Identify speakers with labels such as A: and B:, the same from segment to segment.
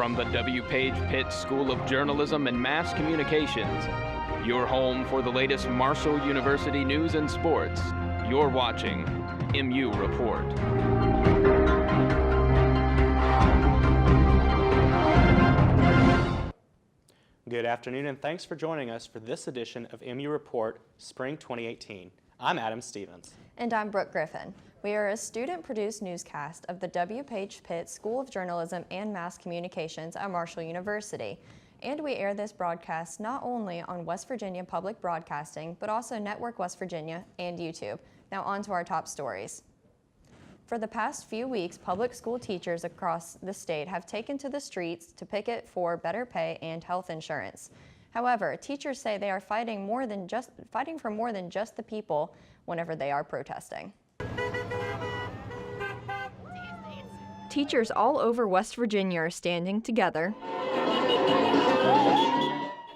A: From the W. Page Pitt School of Journalism and Mass Communications, your home for the latest Marshall University news and sports, you're watching MU Report.
B: Good afternoon, and thanks for joining us for this edition of MU Report Spring 2018. I'm Adam Stevens.
C: And I'm Brooke Griffin. We are a student-produced newscast of the W. Page Pitt School of Journalism and Mass Communications at Marshall University. And we air this broadcast not only on West Virginia Public Broadcasting, but also Network West Virginia and YouTube. Now on to our top stories. For the past few weeks, public school teachers across the state have taken to the streets to picket for better pay and health insurance. However, teachers say they are fighting for more than just the people whenever they are protesting. Teachers all over West Virginia are standing together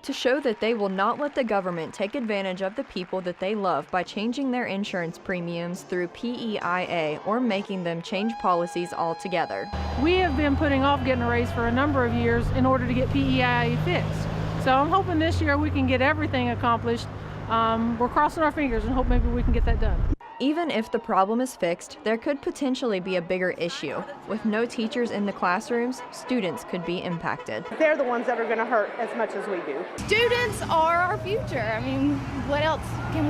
C: to show that they will not let the government take advantage of the people that they love by changing their insurance premiums through PEIA or making them change policies altogether.
D: We have been putting off getting a raise for a number of years in order to get PEIA fixed. So I'm hoping this year we can get everything accomplished. We're crossing our fingers and hope maybe we can get that done.
C: Even if the problem is fixed, there could potentially be a bigger issue. With no teachers in the classrooms, students could be impacted.
E: They're the ones that are going to hurt as much as we do.
F: Students are our future. I mean, what else can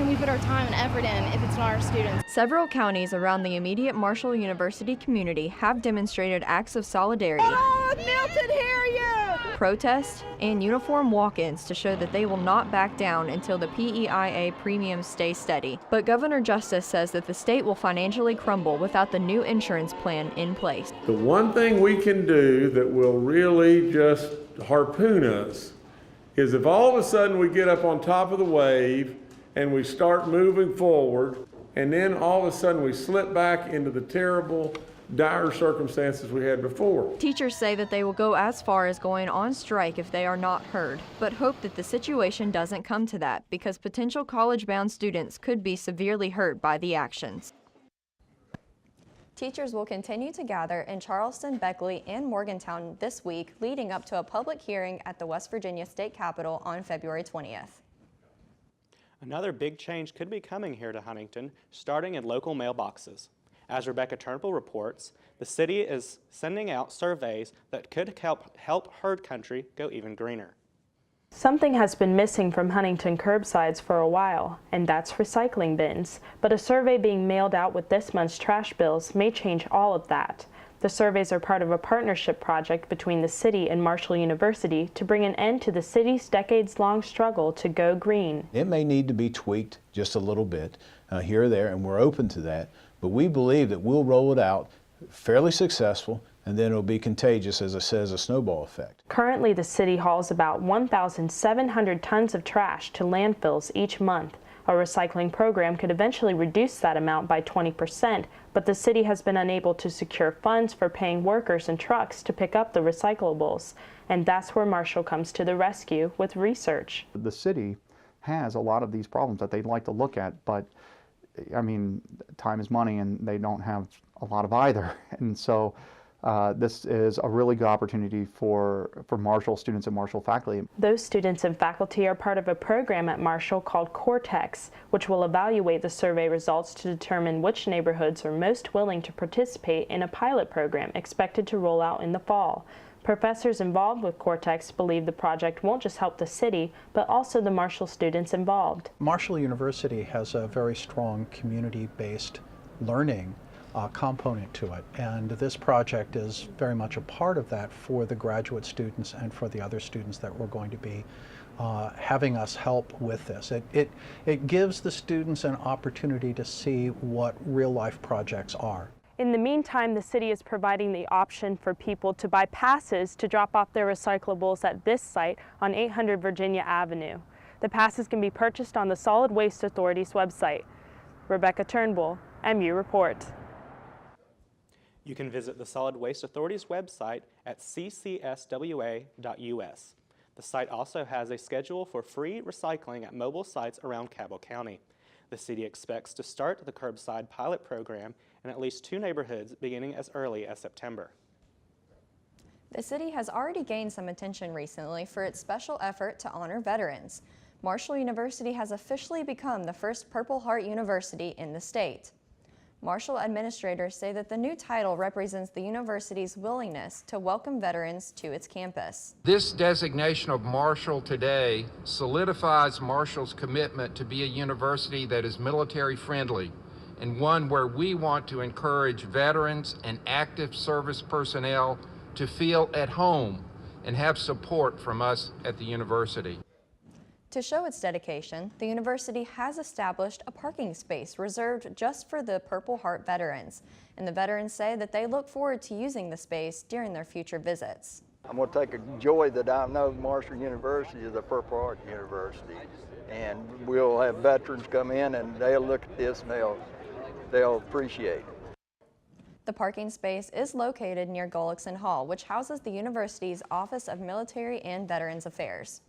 F: we put our time and effort in if it's not our students?
C: Several counties around the immediate Marshall University community have demonstrated acts of solidarity, protest, and uniform walk-ins to show that they will not back down until the PEIA premiums stay steady. But Governor Justice says that the state will financially crumble without the new insurance plan in place.
G: The one thing we can do that will really just harpoon us is if all of a sudden we get up on top of the wave and we start moving forward, and then all of a sudden we slip back into the terrible, dire circumstances we had before.
C: Teachers say that they will go as far as going on strike if they are not heard, but hope that the situation doesn't come to that because potential college-bound students could be severely hurt by the actions. Teachers will continue to gather in Charleston, Beckley, and Morgantown this week, leading up to a public hearing at the West Virginia State Capitol on February 20th.
B: Another big change could be coming here to Huntington, starting in local mailboxes. As Rebecca Turnbull reports, the city is sending out surveys that could help herd country go even greener.
H: Something has been missing from Huntington curbsides for a while, and that's recycling bins. But a survey being mailed out with this month's trash bills may change all of that. The surveys are part of a partnership project between the city and Marshall University to bring an end to the city's decades-long struggle to go green.
I: It may need to be tweaked just a little bit here or there, and we're open to that. But we believe that we'll roll it out fairly successful, and then it'll be contagious, as I said, as a snowball effect.
H: Currently, the city hauls about 1,700 tons of trash to landfills each month. A recycling program could eventually reduce that amount by 20%, but the city has been unable to secure funds for paying workers and trucks to pick up the recyclables. And that's where Marshall comes to the rescue with research.
J: The city has a lot of these problems that they'd like to look at, but I mean, time is money, and they don't have a lot of either. And so this is a really good opportunity for Marshall students and Marshall faculty.
H: Those students and faculty are part of a program at Marshall called Cortex, which will evaluate the survey results to determine which neighborhoods are most willing to participate in a pilot program expected to roll out in the fall. Professors involved with Cortex believe the project won't just help the city, but also the Marshall students involved.
K: Marshall University has a very strong community-based learning component to it, and this project is very much a part of that for the graduate students and for the other students that we're going to be having us help with this. It gives the students an opportunity to see what real-life projects are.
H: In the meantime, the city is providing the option for people to buy passes to drop off their recyclables at this site on 800 Virginia Avenue. The passes can be purchased on the Solid Waste Authority's website. Rebecca Turnbull, MU Report.
B: You can visit the Solid Waste Authority's website at ccswa.us. The site also has a schedule for free recycling at mobile sites around Cabell County. The city expects to start the curbside pilot program in at least 2 neighborhoods beginning as early as September.
C: The city has already gained some attention recently for its special effort to honor veterans. Marshall University has officially become the first Purple Heart University in the state. Marshall administrators say that the new title represents the university's willingness to welcome veterans to its campus.
L: This designation of Marshall today solidifies Marshall's commitment to be a university that is military friendly and one where we want to encourage veterans and active service personnel to feel at home and have support from us at the university.
C: To show its dedication, the university has established a parking space reserved just for the Purple Heart veterans, and the veterans say that they look forward to using the space during their future visits.
M: I'm going to take a joy that I know Marshall University is a Purple Heart University, and we'll have veterans come in and they'll look at this and they'll appreciate it.
C: The parking space is located near Gullickson Hall, which houses the university's Office of Military and Veterans Affairs.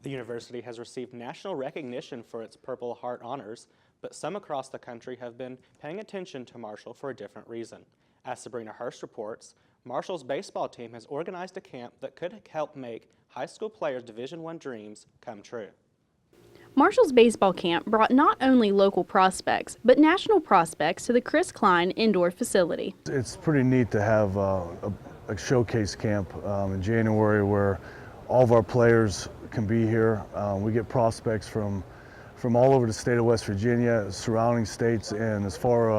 B: The university has received national recognition for its Purple Heart honors, but some across the country have been paying attention to Marshall for a different reason. As Sabrina Hurst reports, Marshall's baseball team has organized a camp that could help make high school players' Division I dreams come true.
N: Marshall's baseball camp brought not only local prospects, but national prospects to the Chris Klein indoor facility.
O: It's pretty neat to have a showcase camp in January where all of our players can be here. We get prospects from all over the state of West Virginia, surrounding states, and as far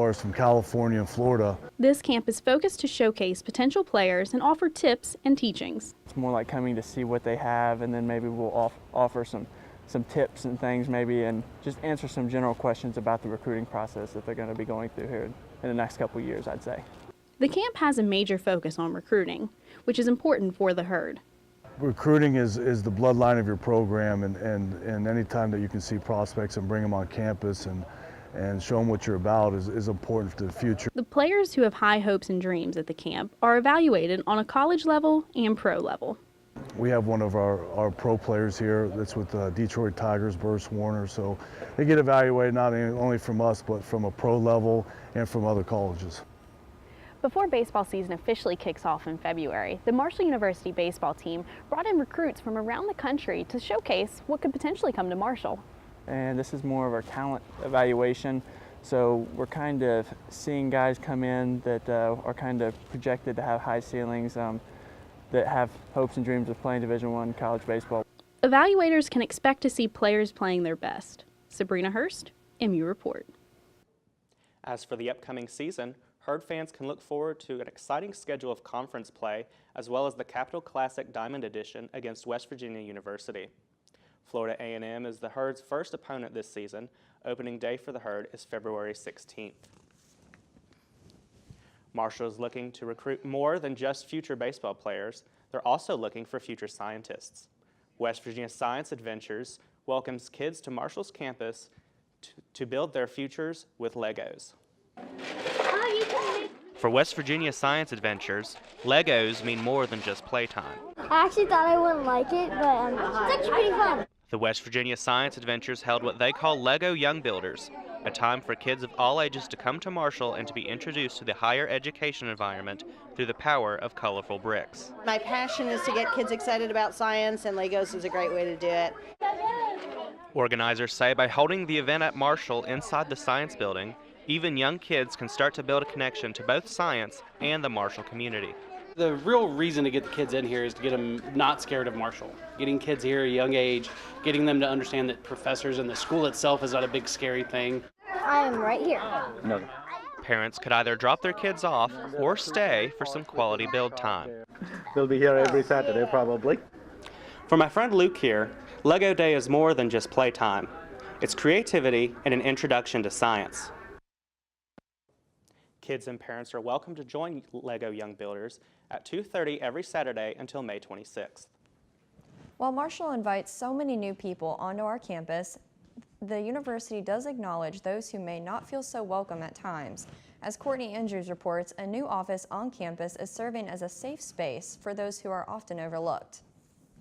O: as from California and Florida.
N: This camp is focused to showcase potential players and offer tips and teachings.
P: It's more like coming to see what they have, and then maybe we'll offer some tips and things maybe, and just answer some general questions about the recruiting process that they're going to be going through here in the next couple of years, I'd say.
N: The camp has a major focus on recruiting, which is important for the herd.
O: Recruiting is the bloodline of your program, and any time that you can see prospects and bring them on campus and show them what you're about is important to the future.
N: The players who have high hopes and dreams at the camp are evaluated on a college level and pro level.
O: We have one of our pro players here that's with Detroit Tigers, Burst Warner, so they get evaluated not only from us but from a pro level and from other colleges.
N: Before baseball season officially kicks off in February, the Marshall University baseball team brought in recruits from around the country to showcase what could potentially come to Marshall.
P: And this is more of our talent evaluation, so we're kind of seeing guys come in that are kind of projected to have high ceilings, that have hopes and dreams of playing Division I college baseball.
N: Evaluators can expect to see players playing their best. Sabrina Hurst, MU Report.
B: As for the upcoming season, Herd fans can look forward to an exciting schedule of conference play, as well as the Capital Classic Diamond Edition against West Virginia University. Florida A&M is the Herd's first opponent this season. Opening day for the Herd is February 16th. Marshall is looking to recruit more than just future baseball players. They're also looking for future scientists. West Virginia Science Adventures welcomes kids to Marshall's campus to build their futures with Legos.
Q: For West Virginia Science Adventures, Legos mean more than just playtime.
R: I actually thought I wouldn't like it, but it's actually pretty fun.
Q: The West Virginia Science Adventures held what they call Lego Young Builders, a time for kids of all ages to come to Marshall and to be introduced to the higher education environment through the power of colorful bricks.
S: My passion is to get kids excited about science, and Legos is a great way to do it.
Q: Organizers say by holding the event at Marshall inside the science building, even young kids can start to build a connection to both science and the Marshall community.
T: The real reason to get the kids in here is to get them not scared of Marshall. Getting kids here at a young age, getting them to understand that professors and the school itself is not a big scary thing.
R: I am right here.
Q: No. Parents could either drop their kids off or stay for some quality build time.
U: They'll be here every Saturday probably.
B: For my friend Luke here, Lego Day is more than just playtime. It's creativity and an introduction to science. Kids and parents are welcome to join Lego Young Builders at 2:30 every Saturday until May 26th.
C: While Marshall invites so many new people onto our campus, the university does acknowledge those who may not feel so welcome at times. As Courtney Andrews reports, a new office on campus is serving as a safe space for those who are often overlooked.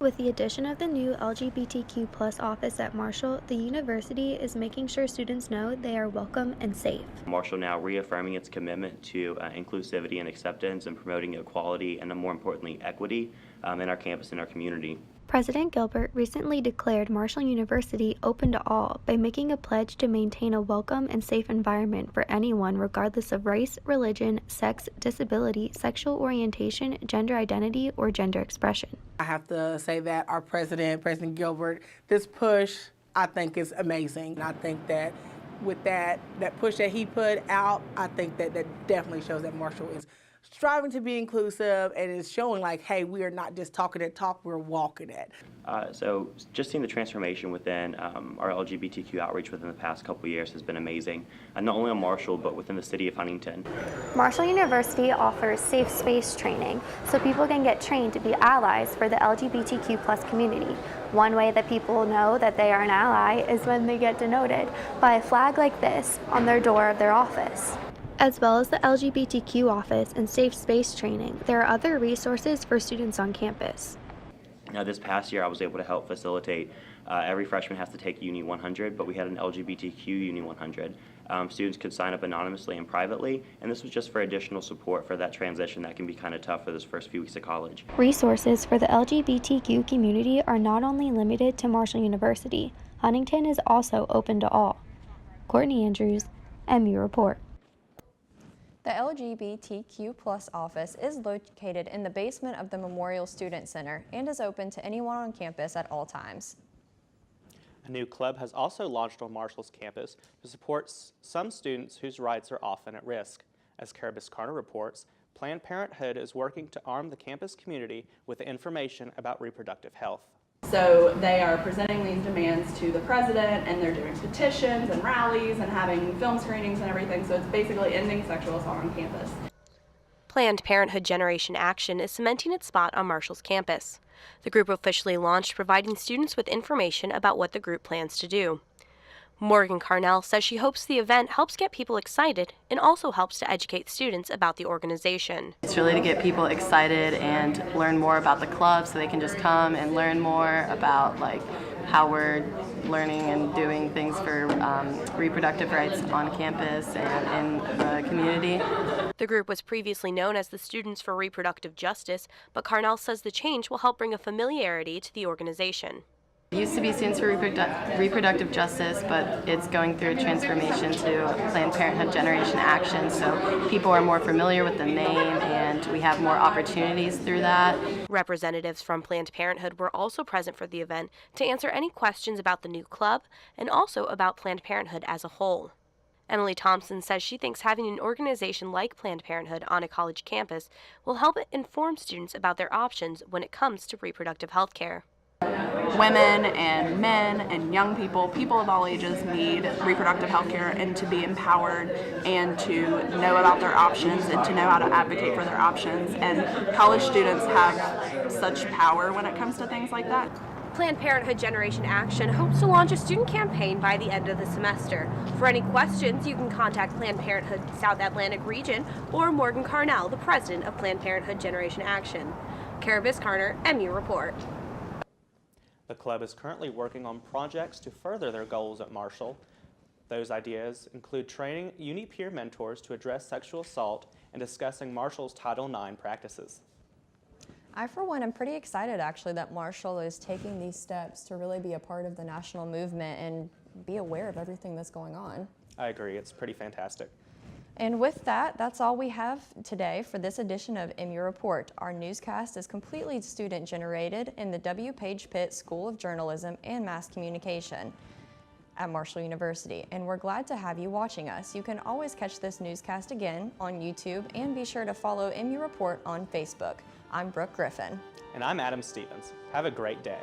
A: With the addition of the new LGBTQ+ office at Marshall, the university is making sure students know they are welcome and safe.
V: Marshall now reaffirming its commitment to inclusivity and acceptance and promoting equality and, more importantly, equity in our campus and our community.
A: President Gilbert recently declared Marshall University open to all by making a pledge to maintain a welcome and safe environment for anyone regardless of race, religion, sex, disability, sexual orientation, gender identity, or gender expression.
W: I have to say that our President Gilbert, this push I think is amazing. I think that with that push that he put out, I think that definitely shows that Marshall is striving to be inclusive and is showing like, hey, we are not just talking that talk, we're walking it.
V: So just seeing the transformation within our LGBTQ outreach within the past couple years has been amazing, not only on Marshall, but within the city of Huntington.
A: Marshall University offers safe space training so people can get trained to be allies for the LGBTQ+ community. One way that people know that they are an ally is when they get denoted by a flag like this on their door of their office. As well as the LGBTQ office and safe space training, there are other resources for students on campus.
V: Now, this past year, I was able to help facilitate. Every freshman has to take Uni 100, but we had an LGBTQ Uni 100. Students could sign up anonymously and privately, and this was just for additional support for that transition that can be kind of tough for those first few weeks of college.
A: Resources for the LGBTQ community are not only limited to Marshall University. Huntington is also open to all. Courtney Andrews, MU Report.
C: The LGBTQ+ office is located in the basement of the Memorial Student Center and is open to anyone on campus at all times.
B: A new club has also launched on Marshall's campus to support some students whose rights are often at risk. As Carabas Carter reports, Planned Parenthood is working to arm the campus community with information about reproductive health.
X: So they are presenting these demands to the president, and they're doing petitions and rallies and having film screenings and everything. So it's basically ending sexual assault on campus.
Y: Planned Parenthood Generation Action is cementing its spot on Marshall's campus. The group officially launched providing students with information about what the group plans to do. Morgan Carnell says she hopes the event helps get people excited and also helps to educate students about the organization.
Z: It's really to get people excited and learn more about the club so they can just come and learn more about how we're learning and doing things for reproductive rights on campus and in the community.
Y: The group was previously known as the Students for Reproductive Justice, but Carnell says the change will help bring a familiarity to the organization.
Z: It used to be Students for Reproductive Justice, but it's going through a transformation to Planned Parenthood Generation Action, so people are more familiar with the name and we have more opportunities through that.
Y: Representatives from Planned Parenthood were also present for the event to answer any questions about the new club and also about Planned Parenthood as a whole. Emily Thompson says she thinks having an organization like Planned Parenthood on a college campus will help inform students about their options when it comes to reproductive health care.
X: Women and men and young people, people of all ages need reproductive health care and to be empowered and to know about their options and to know how to advocate for their options. And college students have such power when it comes to things like that.
Y: Planned Parenthood Generation Action hopes to launch a student campaign by the end of the semester. For any questions, you can contact Planned Parenthood South Atlantic Region or Morgan Carnell, the president of Planned Parenthood Generation Action. Carabas Carter, MU Report.
B: The club is currently working on projects to further their goals at Marshall. Those ideas include training uni peer mentors to address sexual assault and discussing Marshall's Title IX practices.
C: I, for one, am pretty excited actually that Marshall is taking these steps to really be a part of the national movement and be aware of everything that's going on.
B: I agree, it's pretty fantastic.
C: And with that, that's all we have today for this edition of MU Report. Our newscast is completely student-generated in the W. Page Pitt School of Journalism and Mass Communication at Marshall University, and we're glad to have you watching us. You can always catch this newscast again on YouTube, and be sure to follow MU Report on Facebook. I'm Brooke Griffin.
B: And I'm Adam Stevens. Have a great day.